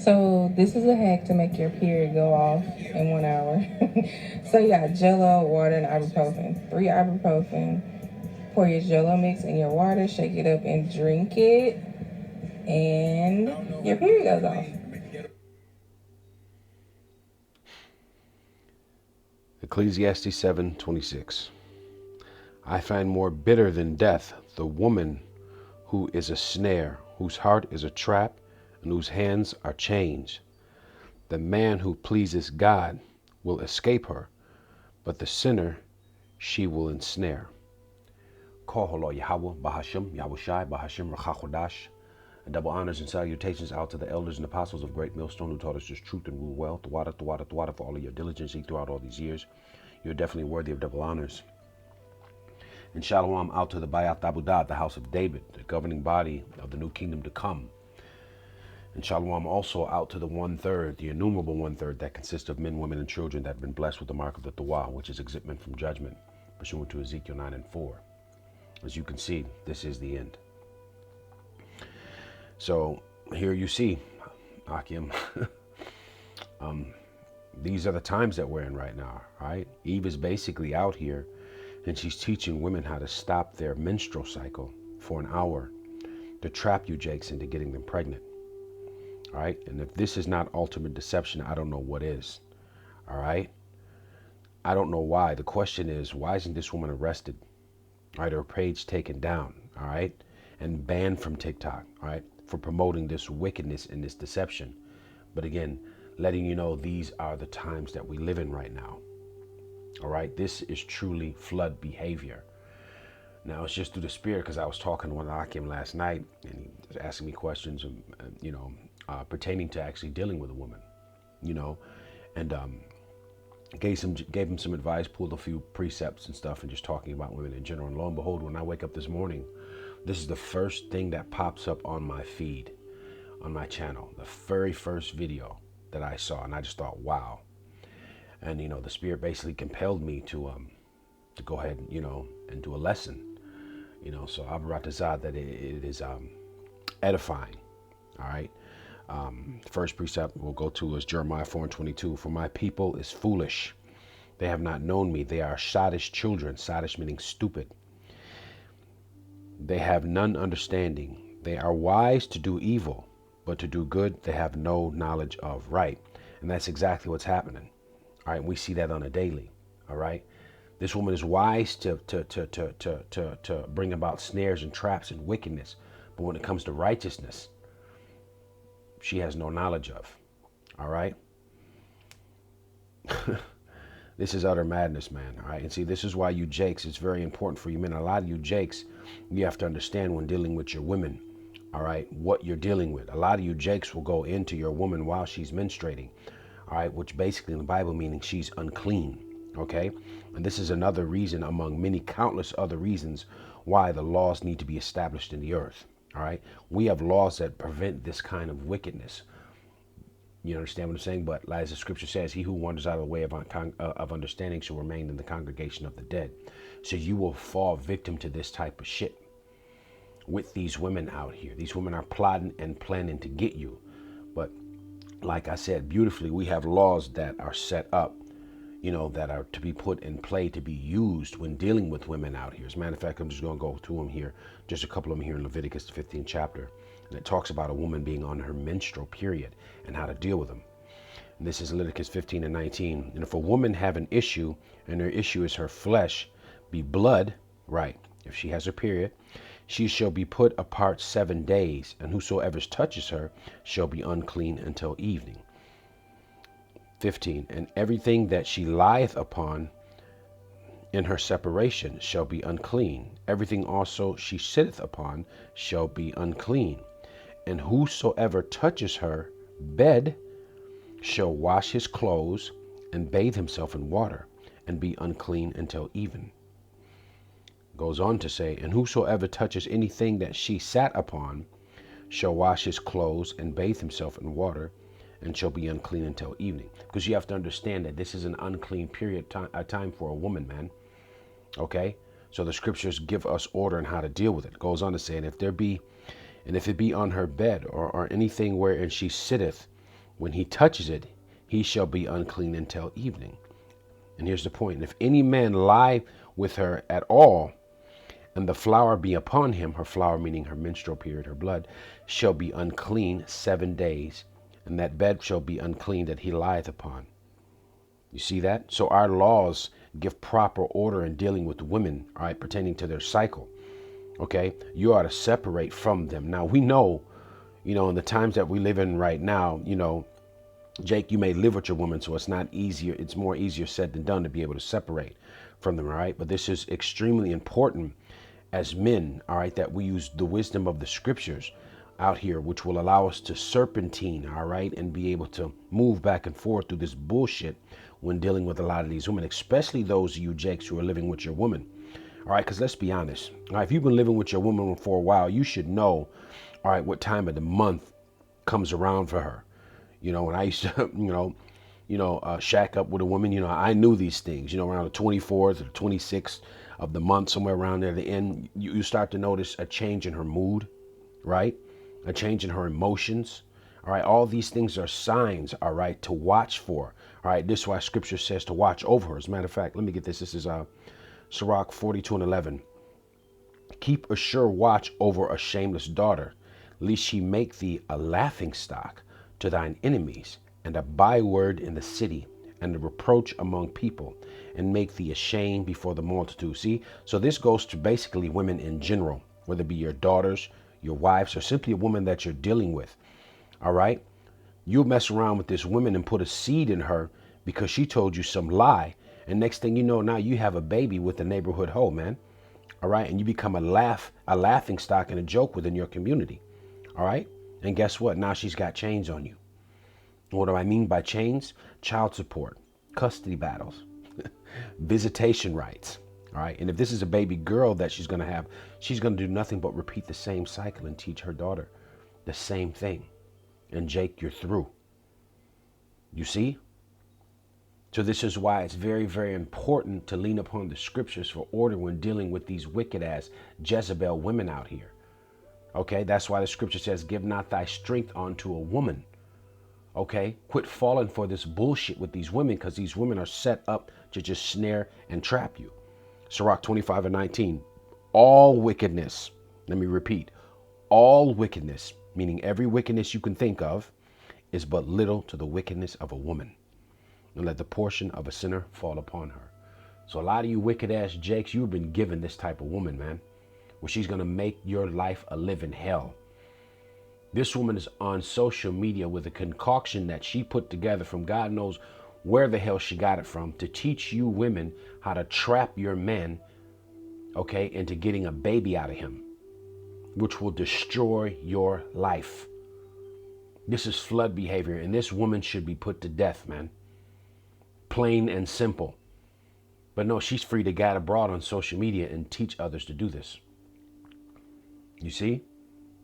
So this is a hack to make your period go off in 1 hour. So you got Jello, water, and ibuprofen. 3 ibuprofen. Pour your Jello mix in your water, shake it up, and drink it, and your period goes off. Ecclesiastes 7:26. I find more bitter than death the woman who is a snare, whose heart is a trap, and whose hands are chains. The man who pleases God will escape her, but the sinner she will ensnare. Koholo Yahweh, Bahashim, Yahushai, Bahashim, Rachachodash. Double honors and salutations out to the elders and apostles of Great Millstone who taught us just truth and rule well. Thwada, for all of your diligence throughout all these years. You're definitely worthy of double honors. And Shalom out to the Bayat Abudah, the house of David, the governing body of the new kingdom to come. And Shalom also out to the 1/3, the innumerable 1/3 that consists of men, women, and children that have been blessed with the mark of the Tawah, which is exitment from judgment, pursuant to Ezekiel 9:4. As you can see, this is the end. So here you see, Akim, these are the times that we're in right now, right? Eve is basically out here and she's teaching women how to stop their menstrual cycle for an hour to trap you jakes into getting them pregnant. All right. And if this is not ultimate deception, I don't know what is. All right. I don't know why. The question is, why isn't this woman arrested? All right. Her page taken down. All right. And banned from TikTok. All right. For promoting this wickedness and this deception. But again, letting you know these are the times that we live in right now. All right. This is truly flood behavior. Now, it's just through the spirit, because I was talking to one Akim last night and he was asking me questions, pertaining to actually dealing with a woman, and gave him some advice, pulled a few precepts and stuff, and just talking about women in general. And lo and behold, when I wake up this morning, this is the first thing that pops up on my feed, on my channel, the very first video that I saw, and I just thought, wow. And the spirit basically compelled me to go ahead, and do a lesson. So Abaratazad, that it is edifying. All right. First precept we'll go to is Jeremiah 4:22. For my people is foolish. They have not known me. They are sottish children. Sottish meaning stupid. They have none understanding. They are wise to do evil, but to do good they have no knowledge of right. And that's exactly what's happening. All right. We see that on a daily. All right. This woman is wise to bring about snares and traps and wickedness. But when it comes to righteousness, she has no knowledge of. All right. This is utter madness, man. All right. And see, this is why you jakes, it's very important for you men. A lot of you jakes, you have to understand when dealing with your women, all right, what you're dealing with. A lot of you jakes will go into your woman while she's menstruating, all right, which basically in the Bible meaning she's unclean. Okay. And this is another reason among many countless other reasons why the laws need to be established in the earth. All right. We have laws that prevent this kind of wickedness. You understand what I'm saying? But as the scripture says, he who wanders out of the way of understanding shall remain in the congregation of the dead. So you will fall victim to this type of shit with these women out here. These women are plotting and planning to get you. But like I said, beautifully, we have laws that are set up, that are to be put in play, to be used when dealing with women out here. As a matter of fact, I'm just going to go through them here, just a couple of them here in Leviticus, the 15th chapter. And it talks about a woman being on her menstrual period and how to deal with them. And this is Leviticus 15:19. And if a woman have an issue and her issue is her flesh be blood, right, if she has her period, she shall be put apart 7 days, and whosoever touches her shall be unclean until evening. 15. And everything that she lieth upon in her separation shall be unclean. Everything also she sitteth upon shall be unclean. And whosoever touches her bed shall wash his clothes and bathe himself in water and be unclean until even. Goes on to say, and whosoever touches anything that she sat upon shall wash his clothes and bathe himself in water and shall be unclean until evening. Because you have to understand that this is an unclean period, a time for a woman, man. Okay? So the scriptures give us order on how to deal with it. It goes on to say, and if it be on her bed or anything wherein she sitteth, When he touches it, he shall be unclean until evening. And here's the point. If any man lie with her at all, and the flower be upon him, her flower meaning her menstrual period, her blood, shall be unclean 7 days, and that bed shall be unclean that he lieth upon. You see that? So our laws give proper order in dealing with women, all right, pertaining to their cycle. Okay, you ought to separate from them. Now we know, in the times that we live in right now, Jake, you may live with your woman, so it's not easier. It's more easier said than done to be able to separate from them, all right? But this is extremely important as men, all right, that we use the wisdom of the scriptures out here, which will allow us to serpentine, all right, and be able to move back and forth through this bullshit when dealing with a lot of these women, especially those of you, Jakes, who are living with your woman. All right, because let's be honest. All right, if you've been living with your woman for a while, you should know, all right, what time of the month comes around for her. When I used to, shack up with a woman, I knew these things, around the 24th or the 26th of the month, somewhere around there, the end, you start to notice a change in her mood, right? A change in her emotions. All right, all these things are signs, all right, to watch for. All right, this is why scripture says to watch over her. As a matter of fact, let me get this. This is Sirach 42:11. Keep a sure watch over a shameless daughter, lest she make thee a laughing stock to thine enemies, and a byword in the city, and a reproach among people, and make thee ashamed before the multitude. See, so this goes to basically women in general, whether it be your daughters, your wives, or simply a woman that you're dealing with. All right, you'll mess around with this woman and put a seed in her because she told you some lie, and next thing you know, now you have a baby with the neighborhood hoe, man. All right, and you become a laughing stock and a joke within your community. All right, and guess what? Now she's got chains on you. What do I mean by chains? Child support, custody battles, visitation rights. All right, and if this is a baby girl that she's going to have, she's going to do nothing but repeat the same cycle and teach her daughter the same thing. And Jake, you're through. You see? So this is why it's very, very important to lean upon the scriptures for order when dealing with these wicked ass Jezebel women out here. Okay, that's why the scripture says, give not thy strength unto a woman. Okay, quit falling for this bullshit with these women, because these women are set up to just snare and trap you. Sirach 25:19. All wickedness, let me repeat, all wickedness, meaning every wickedness you can think of, is but little to the wickedness of a woman. And let the portion of a sinner fall upon her. So a lot of you wicked ass Jakes, you've been given this type of woman, man, where she's going to make your life a living hell. This woman is on social media with a concoction that she put together from God knows where the hell she got it from, to teach you women how to trap your men, okay, into getting a baby out of him, which will destroy your life. This is flood behavior, and this woman should be put to death, man. Plain and simple. But no, she's free to gad abroad on social media and teach others to do this. You see?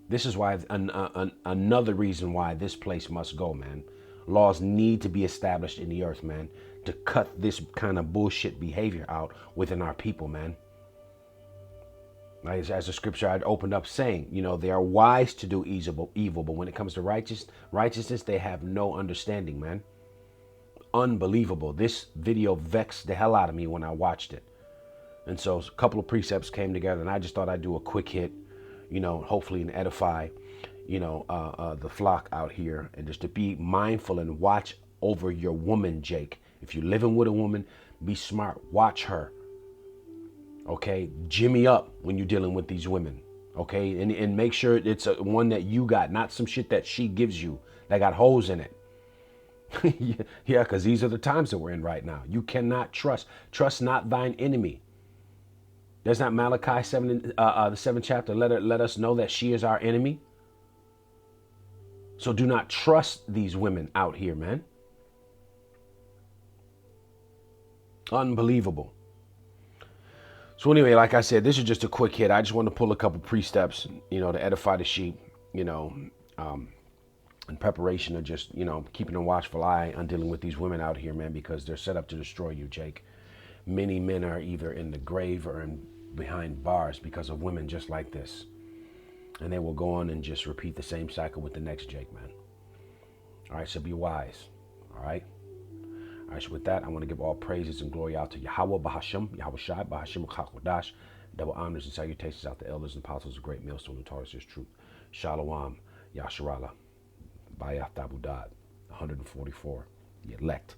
This is why another reason why this place must go, man. Laws need to be established in the earth, man, to cut this kind of bullshit behavior out within our people, man. As the scripture I'd opened up saying, they are wise to do evil, but when it comes to righteousness, they have no understanding, man. Unbelievable. This video vexed the hell out of me when I watched it. And so a couple of precepts came together, and I just thought I'd do a quick hit, hopefully and edify, the flock out here, and just to be mindful and watch over your woman, Jake. If you're living with a woman, be smart. Watch her. Okay, jimmy up when you're dealing with these women. Okay, and make sure it's one that you got, not some shit that she gives you that got holes in it. Yeah, because these are the times that we're in right now. You cannot trust. Trust not thine enemy. There's not Malachi 7, the 7th chapter. Let us know that she is our enemy. So do not trust these women out here, man. Unbelievable. So anyway, like I said, this is just a quick hit. I just want to pull a couple precepts, to edify the sheep, in preparation of just, keeping a watchful eye on dealing with these women out here, man, because they're set up to destroy you, Jake. Many men are either in the grave or behind bars because of women just like this. And they will go on and just repeat the same cycle with the next Jake, man. All right, so be wise. All right. All right, so with that, I want to give all praises and glory out to Yahweh Bahasham, Yahweh Shai, Bahasham Chakodash. Double honors and salutations out to elders and apostles of great millstone and Taurus is truth. Shalom, Yasharala, Bayat Tabudad, 144, the elect.